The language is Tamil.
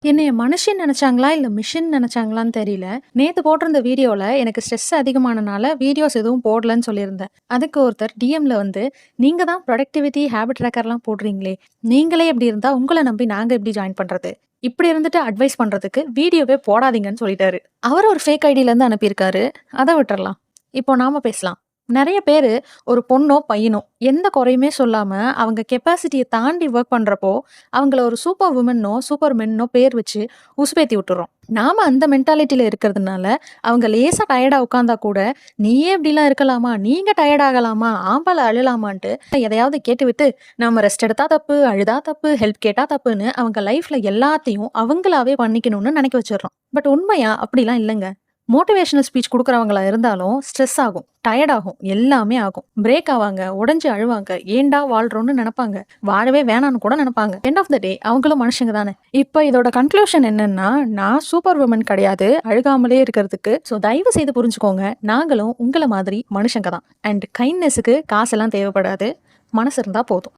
என்னைய மனுஷன் நெனச்சாங்களா? இல்ல மிஷின் நெனச்சாங்களான்னு தெரியல. நேத்து போட்டிருந்த வீடியோல எனக்கு ஸ்ட்ரெஸ் அதிகமானனால வீடியோஸ் எதுவும் போடலன்னு சொல்லியிருந்தேன். அதுக்கு ஒருத்தர் டிஎம்ல வந்து, "நீங்க தான் ப்ரொடக்டிவிட்டி ஹேபிட் ட்ராக்கர்லாம் போடுறீங்களே! நீங்களே இப்படி இருந்தா உங்கள நம்பி நாங்க எப்படி ஜாயின் பண்றது? இப்படி இருந்துட்டு அட்வைஸ் பண்றதுக்கு வீடியோவே போடாதீங்கன்னு" சொல்லிட்டாரு. அவரு ஒரு ஃபேக் ஐடியிலருந்து அனுப்பியிருக்காரு. அத விட்டுறலாம். இப்போ நாம பேசலாம். நெறைய பேரு ஒரு பொண்ணோ, பையனோ எந்த குறையுமே சொல்லாம அவங்க கெப்பாசிட்டிய தாண்டி வொர்க் பண்றப்போ, அவங்கள ஒரு சூப்பர் வுமன்னோ, சூப்பர் மென்னோ பேர் வச்சு உசுப்பேத்தி விட்டுர்றோம். நாம அந்த மென்டாலிட்டில இருக்கிறதுனால, அவங்க லேசா டயர்டா உட்கார்ந்தா கூட, "நீயே இப்படிலாம் இருக்கலாமா? நீங்க டயர்ட் ஆகலாமா? ஆம்பள அழலாமான்ட்டு" எதையாவது கேட்டுவிட்டு, நம்ம ரெஸ்ட் எடுத்தா தப்பு, அழுதா தப்பு, ஹெல்ப் கேட்டா தப்புன்னு அவங்க லைஃப்ல எல்லாத்தையும் அவங்களாவே பண்ணிக்கணும்னு நெனைக்க வச்சுர்றோம். பட் உண்மையா அப்படிலாம் இல்லங்க. மோட்டிவேஷனல் ஸ்பீச் குடுக்குறவங்களா இருந்தாலும் ஸ்ட்ரெஸ் ஆகும், டயர்ட் ஆகும், எல்லாமே ஆகும். பிரேக் ஆவாங்க, உடைஞ்சு அழுவாங்க, ஏன்டா வாழ்றோம்னு நெனப்பாங்க. வாழவே வேணான்னு கூட நெனப்பாங்க. எண்ட் ஆஃப் த டே அவங்களும் மனுஷங்க தானே. இப்ப இதோட கன்க்ளூஷன் என்னன்னா, நான் சூப்பர் வுமன் கிடையாது, அழுகாமலே இருக்கிறதுக்கு. ஸோ தயவு செய்து புரிஞ்சுக்கோங்க. நாங்களும் உங்கள மாதிரி மனுஷங்க தான். அண்ட் கைண்ட்னஸ்க்கு காசெல்லாம் தேவைப்படாது. மனசு இருந்தா போதும்.